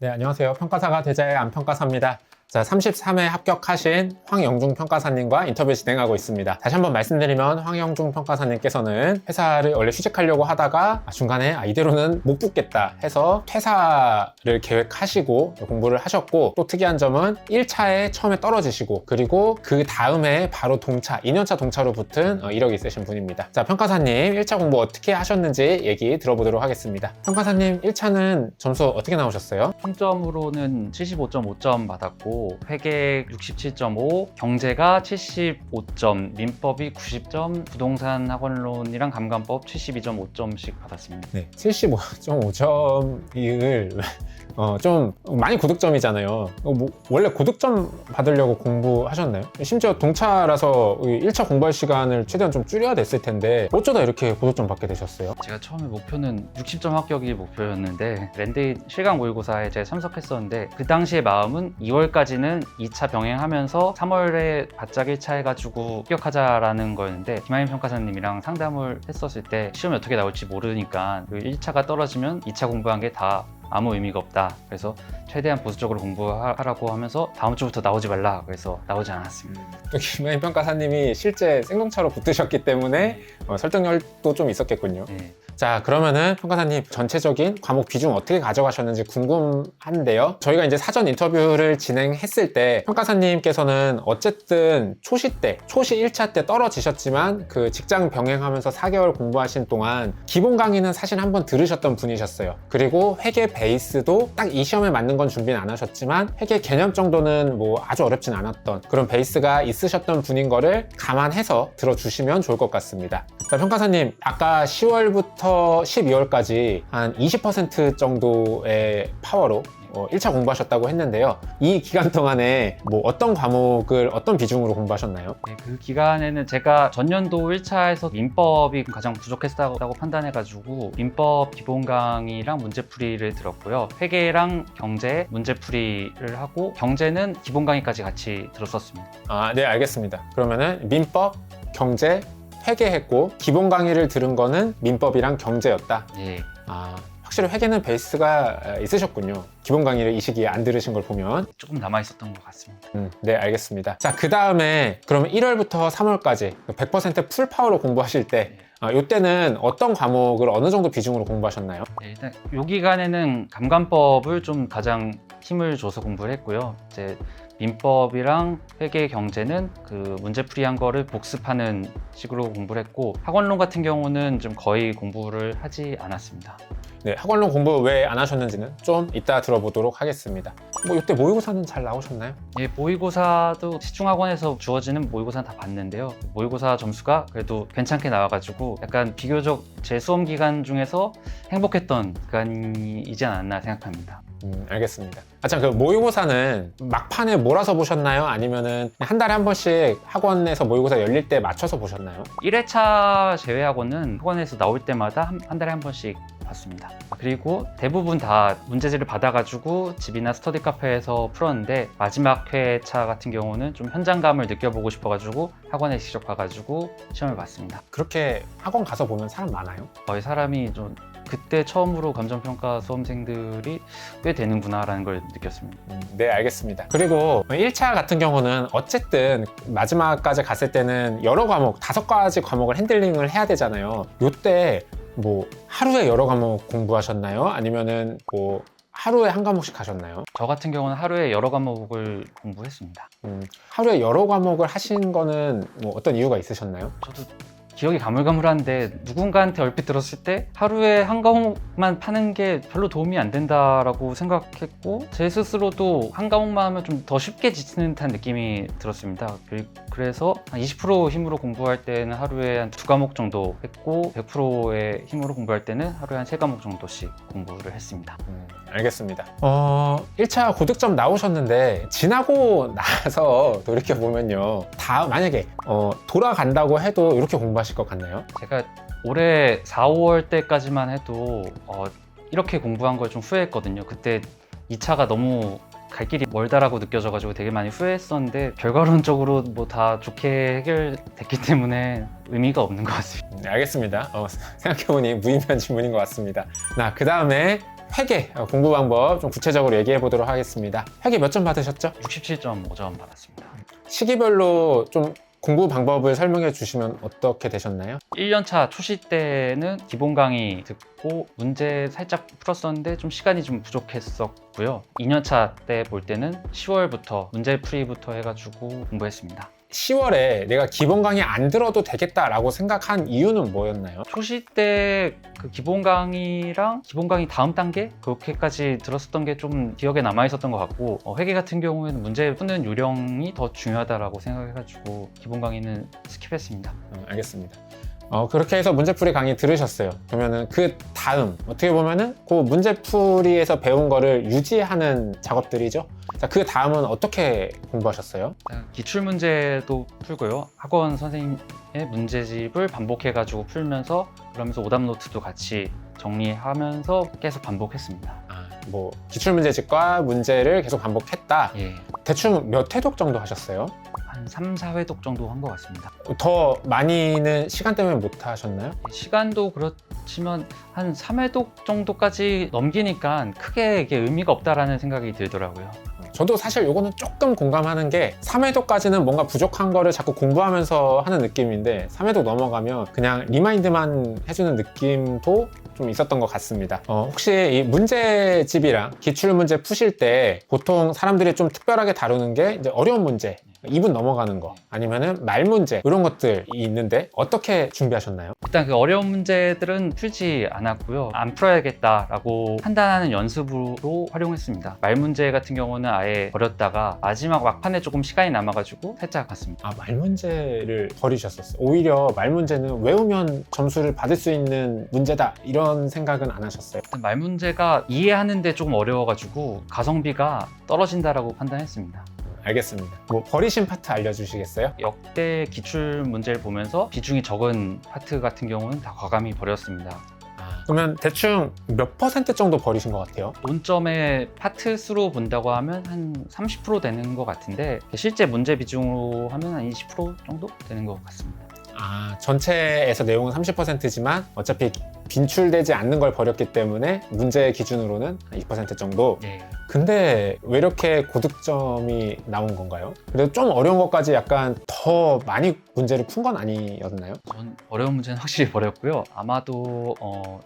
네, 안녕하세요. 평가사가 되자의 안평가사입니다. 자, 33회 합격하신 황영중 평가사님과 인터뷰 진행하고 있습니다. 다시 한번 말씀드리면 황영중 평가사님께서는 회사를 원래 취직하려고 하다가 중간에 이대로는 못 붙겠다 해서 퇴사를 계획하시고 공부를 하셨고, 또 특이한 점은 1차에 처음에 떨어지시고 그리고 그 다음에 바로 동차, 2년차 동차로 붙은 이력이 있으신 분입니다. 자, 평가사님 1차 공부 어떻게 하셨는지 얘기 들어보도록 하겠습니다. 평가사님 1차는 점수 어떻게 나오셨어요? 총점으로는 75.5점 받았고 회계 67.5, 경제가 75점, 민법이 90점, 부동산 학원론이랑 감감법 72.5점씩 받았습니다. 네, 75.5점을 좀 많이 고득점이잖아요. 원래 고득점 받으려고 공부하셨나요? 심지어 동차라서 1차 공부할 시간을 최대한 좀 줄여야 됐을 텐데 어쩌다 이렇게 고득점 받게 되셨어요? 제가 처음에 목표는 60점 합격이 목표였는데 랜드인 실강 모의고사에 제가 참석했었는데 그 당시의 마음은 2월까지는 2차 병행하면서 3월에 바짝 1차 해가지고 합격하자라는 거였는데 김하인 평가사님이랑 상담을 했었을 때 시험이 어떻게 나올지 모르니까 1차가 떨어지면 2차 공부한 게 다 아무 의미가 없다. 그래서 최대한 보수적으로 공부하라고 하면서 다음 주부터 나오지 말라. 그래서 나오지 않았습니다. 또 김하인 평가사님이 실제 생동차로 붙으셨기 때문에 설득력도 좀 있었겠군요. 네. 자, 그러면은 평가사님 전체적인 과목 비중 어떻게 가져가셨는지 궁금한데요. 저희가 이제 사전 인터뷰를 진행했을 때 평가사님께서는 어쨌든 초시 1차 때 떨어지셨지만 그 직장 병행하면서 4개월 공부하신 동안 기본 강의는 사실 한번 들으셨던 분이셨어요. 그리고 회계 베이스도 딱 이 시험에 맞는 건 준비는 안 하셨지만 회계 개념 정도는 뭐 아주 어렵진 않았던 그런 베이스가 있으셨던 분인 거를 감안해서 들어주시면 좋을 것 같습니다. 자, 평가사님 아까 10월부터 12월까지 한 20% 정도의 파워로 1차 공부하셨다고 했는데요. 이 기간 동안에 뭐 어떤 과목을 어떤 비중으로 공부하셨나요? 네, 그 기간에는 제가 전년도 1차에서 민법이 가장 부족했다고 판단해가지고 민법 기본 강의랑 문제풀이를 들었고요. 회계랑 경제 문제풀이를 하고 경제는 기본 강의까지 같이 들었었습니다. 네, 알겠습니다. 그러면은 민법, 경제, 회계했고 기본 강의를 들은 거는 민법이랑 경제였다. 예. 확실히 회계는 베이스가 있으셨군요. 기본 강의를 이 시기에 안 들으신 걸 보면. 조금 남아있었던 것 같습니다. 네, 알겠습니다. 자, 그 다음에 그러면 1월부터 3월까지 100% 풀파워로 공부하실 때 이때는 어떤 과목을 어느 정도 비중으로 공부하셨나요? 네, 일단 이 기간에는 감감법을 좀 가장 힘을 줘서 공부를 했고요. 이제 민법이랑 회계 경제는 그 문제풀이한 거를 복습하는 식으로 공부를 했고 학원론 같은 경우는 좀 거의 공부를 하지 않았습니다. 네, 학원론 공부 왜 안 하셨는지는 좀 이따 들어보도록 하겠습니다. 이때 모의고사는 잘 나오셨나요? 예, 모의고사도 시중학원에서 주어지는 모의고사는 다 봤는데요. 모의고사 점수가 그래도 괜찮게 나와가지고 약간 비교적 제 수험 기간 중에서 행복했던 기간이지 않았나 생각합니다. 알겠습니다. 참, 그 모의고사는 막판에 몰아서 보셨나요? 아니면은 한 달에 한 번씩 학원에서 모의고사 열릴 때 맞춰서 보셨나요? 1회차 제외하고는 학원에서 나올 때마다 한 달에 한 번씩 봤습니다. 그리고 대부분 다 문제지를 받아가지고 집이나 스터디 카페에서 풀었는데 마지막 회차 같은 경우는 좀 현장감을 느껴보고 싶어가지고 학원에 직접 가가지고 시험을 봤습니다. 그렇게 학원 가서 보면 사람 많아요? 거의 사람이 좀 그때 처음으로 감정평가 수험생들이 꽤 되는구나라는 걸 느꼈습니다. 네, 알겠습니다. 그리고 1차 같은 경우는 어쨌든 마지막까지 갔을 때는 여러 과목, 5가지 과목을 핸들링을 해야 되잖아요. 이때 뭐 하루에 여러 과목 공부하셨나요? 아니면은 뭐 하루에 한 과목씩 하셨나요? 저 같은 경우는 하루에 여러 과목을 공부했습니다. 하루에 여러 과목을 하신 거는 뭐 어떤 이유가 있으셨나요? 저도 기억이 가물가물한데 누군가한테 얼핏 들었을 때 하루에 한 과목만 파는 게 별로 도움이 안 된다라고 생각했고 제 스스로도 한 과목만 하면 좀 더 쉽게 지치는 듯한 느낌이 들었습니다. 그래서 한 20% 힘으로 공부할 때는 하루에 한 2과목 정도 했고 100%의 힘으로 공부할 때는 하루에 한 3과목 정도씩 공부를 했습니다. 알겠습니다. 1차 고득점 나오셨는데 지나고 나서 돌이켜보면요. 만약에 돌아간다고 해도 이렇게 공부하실 것 같나요? 제가 올해 4, 5월 때까지만 해도 이렇게 공부한 걸 좀 후회했거든요. 그때 2차가 너무 갈 길이 멀다라고 느껴져가지고 되게 많이 후회했었는데 결과론적으로 뭐 다 좋게 해결됐기 때문에 의미가 없는 것 같습니다. 알겠습니다. 생각해보니 무의미한 질문인 것 같습니다. 그 다음에 회계 공부 방법 좀 구체적으로 얘기해 보도록 하겠습니다. 회계 몇 점 받으셨죠? 67.5점 받았습니다. 시기별로 좀 공부 방법을 설명해 주시면 어떻게 되셨나요? 1년차 초시 때는 기본 강의 듣고 문제 살짝 풀었었는데 좀 시간이 좀 부족했었고요. 2년차 때 볼 때는 10월부터 문제 풀이부터 해가지고 공부했습니다. 10월에 내가 기본 강의 안 들어도 되겠다라고 생각한 이유는 뭐였나요? 초시 때 그 기본 강의랑 기본 강의 다음 단계 그렇게까지 들었었던 게 좀 기억에 남아 있었던 것 같고 회계 같은 경우에는 문제 푸는 요령이 더 중요하다라고 생각해가지고 기본 강의는 스킵했습니다. 알겠습니다. 그렇게 해서 문제풀이 강의 들으셨어요. 그러면은 그 다음 어떻게 보면은 그 문제풀이에서 배운 거를 유지하는 작업들이죠. 자, 그 다음은 어떻게 공부하셨어요? 기출 문제도 풀고요. 학원 선생님의 문제집을 반복해가지고 풀면서 그러면서 오답 노트도 같이 정리하면서 계속 반복했습니다. 뭐 기출문제집과 문제를 계속 반복했다. 예, 대충 몇 회독 정도 하셨어요? 한 3, 4회독 정도 한 것 같습니다. 더 많이는 시간 때문에 못 하셨나요? 시간도 그렇지만 한 3회독 정도까지 넘기니까 크게 이게 의미가 없다라는 생각이 들더라고요. 저도 사실 요거는 조금 공감하는 게 3회독까지는 뭔가 부족한 거를 자꾸 공부하면서 하는 느낌인데 3회독 넘어가면 그냥 리마인드만 해주는 느낌도 좀 있었던 것 같습니다. 혹시 이 문제집이랑 기출문제 푸실 때 보통 사람들이 좀 특별하게 다루는 게 이제 어려운 문제 2분 넘어가는 거 아니면은 말 문제 이런 것들이 있는데 어떻게 준비하셨나요? 일단 그 어려운 문제들은 풀지 않았고요. 안 풀어야겠다라고 판단하는 연습으로 활용했습니다. 말 문제 같은 경우는 아예 버렸다가 마지막 막판에 조금 시간이 남아가지고 살짝 갔습니다. 말 문제를 버리셨었어요. 오히려 말 문제는 외우면 점수를 받을 수 있는 문제다 이런 생각은 안 하셨어요? 일단 말 문제가 이해하는데 조금 어려워가지고 가성비가 떨어진다라고 판단했습니다. 알겠습니다. 뭐 버리신 파트 알려주시겠어요? 역대 기출 문제를 보면서 비중이 적은 파트 같은 경우는 다 과감히 버렸습니다. 그러면 대충 몇 % 정도 버리신 것 같아요? 논점의 파트 수로 본다고 하면 한 30% 되는 것 같은데 실제 문제 비중으로 하면 한 20% 정도 되는 것 같습니다. 전체에서 내용은 30%지만 어차피 빈출되지 않는 걸 버렸기 때문에 문제 기준으로는 2% 정도. 네. 근데 왜 이렇게 고득점이 나온 건가요? 그래도 좀 어려운 것까지 약간 더 많이 문제를 푼 건 아니었나요? 전 어려운 문제는 확실히 버렸고요. 아마도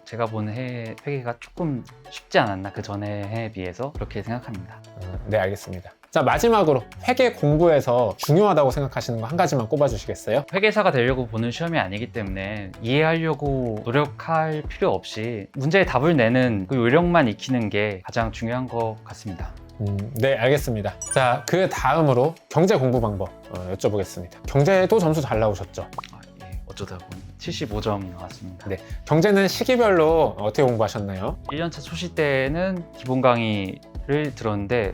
제가 본 해 회계가 조금 쉽지 않았나 그 전에 해에 비해서 그렇게 생각합니다. 네, 알겠습니다. 자, 마지막으로 회계 공부에서 중요하다고 생각하시는 거 한 가지만 꼽아주시겠어요? 회계사가 되려고 보는 시험이 아니기 때문에 이해하려고 노력할 필요 없이 문제의 답을 내는 그 요령만 익히는 게 가장 중요한 것 같습니다. 네, 알겠습니다. 자, 그 다음으로 경제 공부 방법 여쭤보겠습니다. 경제도 점수 잘 나오셨죠? 예, 어쩌다 보니 75점 나왔습니다. 네, 경제는 시기별로 어떻게 공부하셨나요? 1년차 초시 때는 기본 강의를 들었는데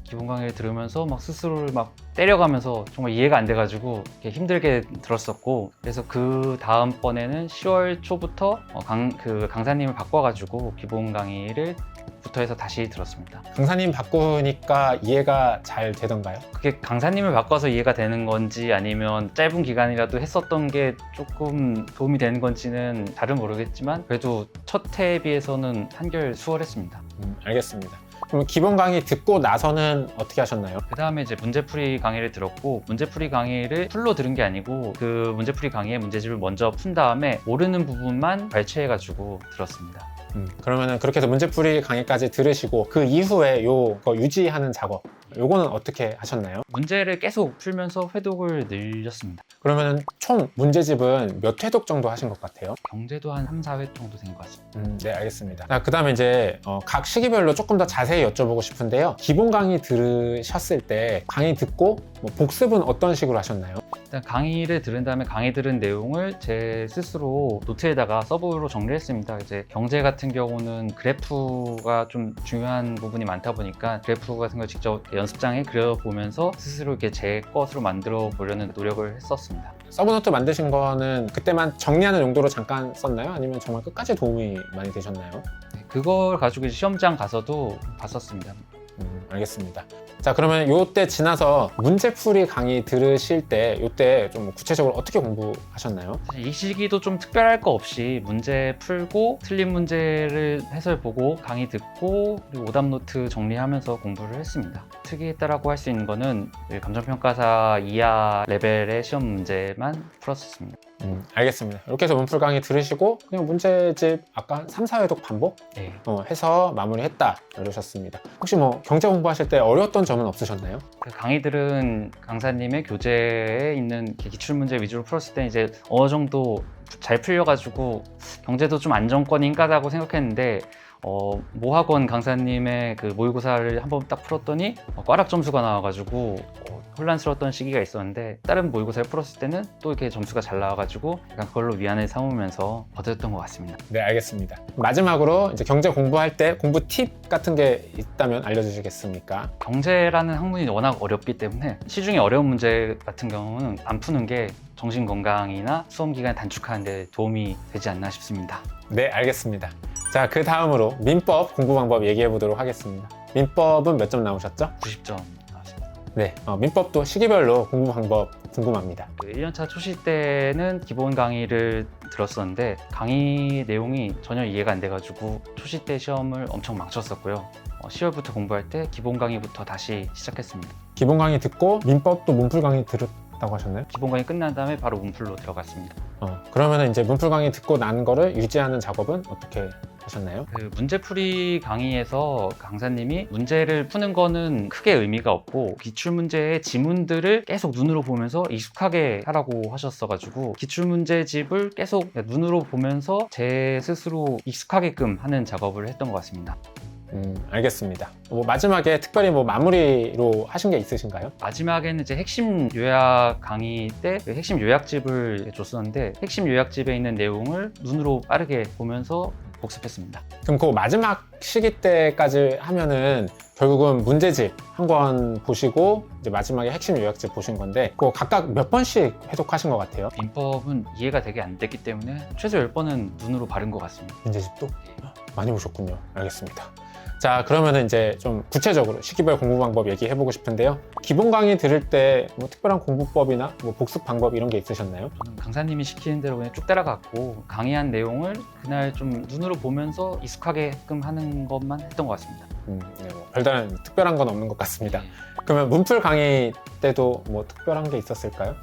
기본 강의를 들으면서 막 스스로를 막 때려가면서 정말 이해가 안 돼가지고 이렇게 힘들게 들었었고 그래서 그 다음번에는 10월 초부터 강사님을 바꿔가지고 기본 강의를 부터 해서 다시 들었습니다. 강사님 바꾸니까 이해가 잘 되던가요? 그게 강사님을 바꿔서 이해가 되는 건지 아니면 짧은 기간이라도 했었던 게 조금 도움이 되는 건지는 잘은 모르겠지만 그래도 첫 해에 비해서는 한결 수월했습니다. 알겠습니다. 그럼 기본 강의 듣고 나서는 어떻게 하셨나요? 그 다음에 이제 문제풀이 강의를 들었고 문제풀이 강의를 풀로 들은 게 아니고 그 문제풀이 강의의 문제집을 먼저 푼 다음에 모르는 부분만 발췌해가지고 들었습니다. 그러면은 그렇게 해서 문제풀이 강의까지 들으시고 그 이후에 요거 유지하는 작업 요거는 어떻게 하셨나요? 문제를 계속 풀면서 회독을 늘렸습니다. 그러면은 총 문제집은 몇 회독 정도 하신 것 같아요? 경제도 한 3, 4회 정도 된 것 같습니다. 네, 알겠습니다. 그 다음에 이제 각 시기별로 조금 더 자세히 여쭤보고 싶은데요. 기본 강의 들으셨을 때 강의 듣고 뭐 복습은 어떤 식으로 하셨나요? 일단 강의를 들은 다음에 강의 들은 내용을 제 스스로 노트에다가 서브로 정리를 했습니다. 이제 경제 같은 경우는 그래프가 좀 중요한 부분이 많다 보니까 그래프 같은 걸 직접 연습장에 그려보면서 스스로 이렇게 제 것으로 만들어 보려는 노력을 했었습니다. 서브노트 만드신 거는 그때만 정리하는 용도로 잠깐 썼나요? 아니면 정말 끝까지 도움이 많이 되셨나요? 그걸 가지고 이제 시험장 가서도 봤었습니다. 알겠습니다. 자, 그러면 요때 지나서 문제풀이 강의 들으실 때 요때 좀 구체적으로 어떻게 공부하셨나요? 사실 이 시기도 좀 특별할 거 없이 문제 풀고 틀린 문제를 해설 보고 강의 듣고 그리고 오답 노트 정리하면서 공부를 했습니다. 특이했다라고 할 수 있는 거는 감정평가사 이하 레벨의 시험 문제만 풀었습니다. 알겠습니다. 이렇게 해서 문풀 강의 들으시고 그냥 문제집 아까 3, 4회독 반복 네. 해서 마무리했다 이러셨습니다. 혹시 뭐 경제 공부하실 때 어려웠던 점은 없으셨나요? 그 강의들은 강사님의 교재에 있는 기출문제 위주로 풀었을 때 이제 어느 정도 잘 풀려가지고 경제도 좀 안정권인가라고 생각했는데 모학원 강사님의 그 모의고사를 한번 딱 풀었더니 꽈락 점수가 나와가지고 혼란스러웠던 시기가 있었는데 다른 모의고사를 풀었을 때는 또 이렇게 점수가 잘 나와가지고 약간 그걸로 위안을 삼으면서 버텼던 것 같습니다. 네, 알겠습니다. 마지막으로 이제 경제 공부할 때 공부 팁 같은 게 있다면 알려주시겠습니까? 경제라는 학문이 워낙 어렵기 때문에 시중에 어려운 문제 같은 경우는 안 푸는 게 정신건강이나 수험기간 단축하는 데 도움이 되지 않나 싶습니다. 네, 알겠습니다. 자, 그 다음으로 민법 공부 방법 얘기해 보도록 하겠습니다. 민법은 몇 점 나오셨죠? 90점 나왔습니다. 네, 민법도 시기별로 공부 방법 궁금합니다. 1년차 초시 때는 기본 강의를 들었었는데 강의 내용이 전혀 이해가 안 돼가지고 초시 때 시험을 엄청 망쳤었고요. 10월부터 공부할 때 기본 강의부터 다시 시작했습니다. 기본 강의 듣고 민법도 문풀 강의 들었다고 하셨나요? 기본 강의 끝난 다음에 바로 문풀로 들어갔습니다. 그러면 이제 문풀 강의 듣고 난 거를 유지하는 작업은 어떻게 하셨나요? 그 문제풀이 강의에서 강사님이 문제를 푸는 거는 크게 의미가 없고 기출문제의 지문들을 계속 눈으로 보면서 익숙하게 하라고 하셨어가지고 기출문제집을 계속 눈으로 보면서 제 스스로 익숙하게끔 하는 작업을 했던 것 같습니다. 알겠습니다. 마지막에 특별히 마무리로 하신 게 있으신가요? 마지막에는 이제 핵심 요약 강의 때 그 핵심 요약집을 줬었는데 핵심 요약집에 있는 내용을 눈으로 빠르게 보면서 복습했습니다. 그럼 그 마지막 시기 때까지 하면은 결국은 문제집 한 권 보시고 이제 마지막에 핵심 요약집 보신 건데 그거 각각 몇 번씩 해독하신 것 같아요? 민법은 이해가 되게 안 됐기 때문에 최소 10번은 눈으로 바른 것 같습니다. 문제집도? 많이 보셨군요. 알겠습니다. 자, 그러면 이제 좀 구체적으로 시기별 공부 방법 얘기해보고 싶은데요. 기본 강의 들을 때 특별한 공부법이나 복습 방법 이런 게 있으셨나요? 저는 강사님이 시키는 대로 그냥 쭉 따라갔고 강의한 내용을 그날 좀 눈으로 보면서 익숙하게끔 하는 것만 했던 것 같습니다. 네, 별다른 특별한 건 없는 것 같습니다. 그러면 문풀 강의 때도 특별한 게 있었을까요?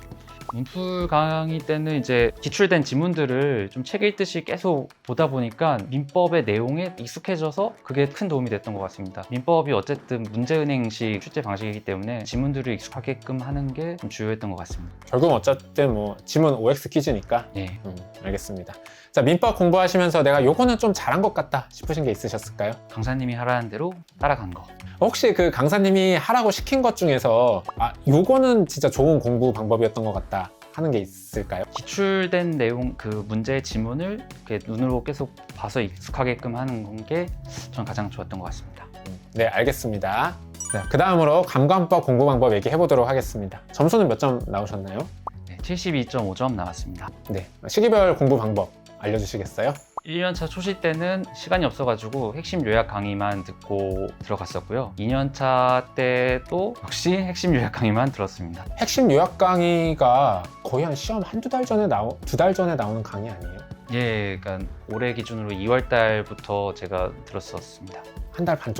문풀 강의 때는 이제 기출된 지문들을 좀 책 읽듯이 계속 보다 보니까 민법의 내용에 익숙해져서 그게 큰 도움이 됐던 것 같습니다. 민법이 어쨌든 문제은행식 출제 방식이기 때문에 지문들을 익숙하게끔 하는 게 좀 주요했던 것 같습니다. 결국 어쨌든 지문 OX 퀴즈니까. 네. 알겠습니다. 자, 민법 공부하시면서 내가 요거는 좀 잘한 것 같다 싶으신 게 있으셨을까요? 강사님이 하라는 대로 따라간 거. 혹시 그 강사님이 하라고 시킨 것 중에서 요거는 진짜 좋은 공부 방법이었던 것 같다 하는 게 있을까요? 기출된 내용 그 문제의 지문을 이렇게 눈으로 계속 봐서 익숙하게끔 하는 게 저는 가장 좋았던 것 같습니다. 네, 알겠습니다. 자, 그 다음으로 감관법 공부 방법 얘기해 보도록 하겠습니다. 점수는 몇 점 나오셨나요? 네, 72.5점 나왔습니다. 네, 시기별 공부 방법 알려주시겠어요? 1년차 초시 때는 시간이 없어가지고 핵심 요약 강의만 듣고 들어갔었고요. 2년차 때도 역시 핵심 요약 강의만 들었습니다. 핵심 요약 강의가 거의 한 시험 한두 달 전에 두 달 전에 나오는 강의 아니에요? 예, 그러니까 올해 기준으로 2월 달부터 제가 들었었습니다. 한 달 반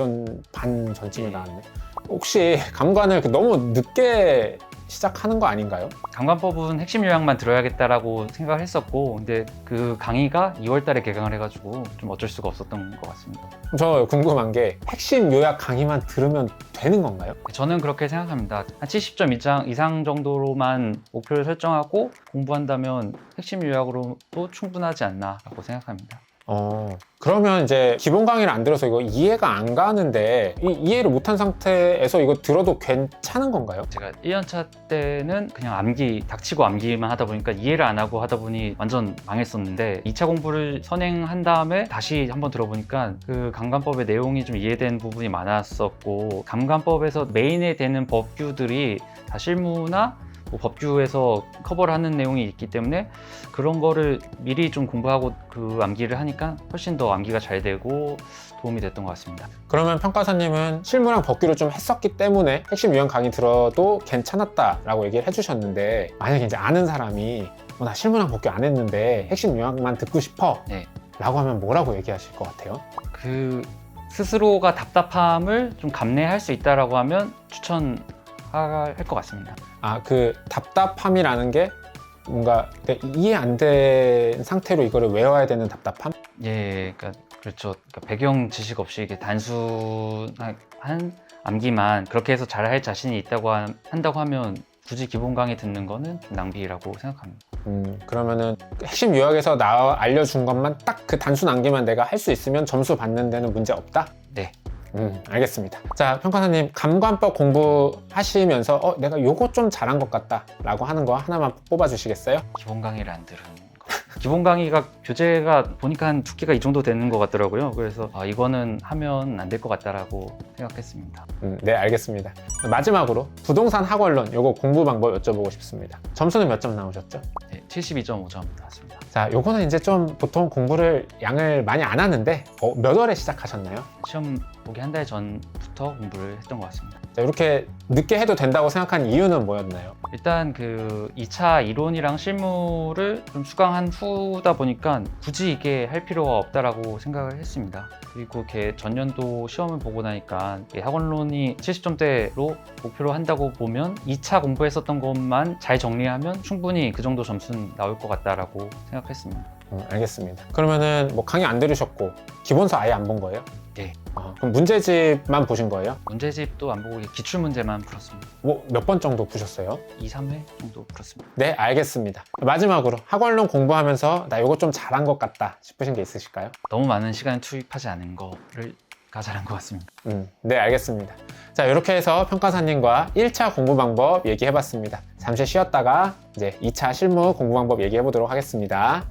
전쯤에 나왔네. 혹시 감관을 너무 늦게 시작하는 거 아닌가요? 감관법은 핵심 요약만 들어야겠다라고 생각을 했었고 근데 그 강의가 2월 달에 개강을 해가지고 좀 어쩔 수가 없었던 것 같습니다. 저 궁금한 게 핵심 요약 강의만 들으면 되는 건가요? 저는 그렇게 생각합니다. 한 70점 이상 정도로만 목표를 설정하고 공부한다면 핵심 요약으로도 충분하지 않나라고 생각합니다. 그러면 이제 기본 강의를 안 들어서 이거 이해가 안 가는데 이해를 못한 상태에서 이거 들어도 괜찮은 건가요? 제가 1년차 때는 그냥 닥치고 암기만 하다 보니까 이해를 안 하고 하다 보니 완전 망했었는데 2차 공부를 선행한 다음에 다시 한번 들어보니까 그 감관법의 내용이 좀 이해된 부분이 많았었고 감관법에서 메인에 되는 법규들이 다 실무나 법규에서 커버를 하는 내용이 있기 때문에 그런 거를 미리 좀 공부하고 그 암기를 하니까 훨씬 더 암기가 잘 되고 도움이 됐던 것 같습니다. 그러면 평가사님은 실무랑 법규를 좀 했었기 때문에 핵심 유형 강의 들어도 괜찮았다라고 얘기를 해주셨는데, 만약에 이제 아는 사람이 나 실무랑 법규 안 했는데 핵심 유형만 듣고 싶어 네. 라고 하면 뭐라고 얘기하실 것 같아요? 그 스스로가 답답함을 좀 감내할 수 있다라고 하면 추천할 것 같습니다. 그 답답함이라는 게 뭔가 내가 이해 안 된 상태로 이거를 외워야 되는 답답함? 예, 그러니까 그렇죠. 그러니까 배경 지식 없이 이게 단순한 암기만 그렇게 해서 잘할 자신이 있다고 한다고 하면 굳이 기본 강의 듣는 거는 좀 낭비라고 생각합니다. 그러면은 핵심 요약에서 알려준 것만 딱 그 단순 암기만 내가 할 수 있으면 점수 받는 데는 문제 없다? 네. 알겠습니다. 자, 평가사님 감관법 공부하시면서 내가 요거 좀 잘한 것 같다 라고 하는 거 하나만 뽑아주시겠어요? 기본 강의를 안 들은 거. 기본 강의가 교재가 보니까 한 두께가 이 정도 되는 것 같더라고요. 그래서 이거는 하면 안 될 것 같다라고 생각했습니다. 네, 알겠습니다. 마지막으로 부동산 학원론 요거 공부 방법 여쭤보고 싶습니다. 점수는 몇 점 나오셨죠? 네, 72.5점 나왔습니다. 자, 요거는 이제 좀 보통 공부를 양을 많이 안 하는데 몇 월에 시작하셨나요? 시험 보기 한 달 전부터 공부를 했던 것 같습니다. 자, 이렇게 늦게 해도 된다고 생각한 이유는 뭐였나요? 일단 그 2차 이론이랑 실무를 좀 수강한 후다 보니까 굳이 이게 할 필요가 없다라고 생각을 했습니다. 그리고 이렇게 전년도 시험을 보고 나니까 학원론이 70점대로 목표로 한다고 보면 2차 공부했었던 것만 잘 정리하면 충분히 그 정도 점수는 나올 것 같다라고 생각했습니다. 알겠습니다. 그러면은 뭐 강의 안 들으셨고 기본서 아예 안 본 거예요? 네. 그럼 문제집만 보신 거예요? 문제집도 안 보고 기출 문제만 풀었습니다. 뭐 몇 번 정도 푸셨어요? 2, 3회 정도 풀었습니다. 네, 알겠습니다. 마지막으로 학원론 공부하면서 나 이거 좀 잘한 것 같다 싶으신 게 있으실까요? 너무 많은 시간을 투입하지 않은 거를 잘한 것 같습니다. 네, 알겠습니다. 자, 이렇게 해서 평가사님과 1차 공부 방법 얘기해봤습니다. 잠시 쉬었다가 이제 2차 실무 공부 방법 얘기해보도록 하겠습니다.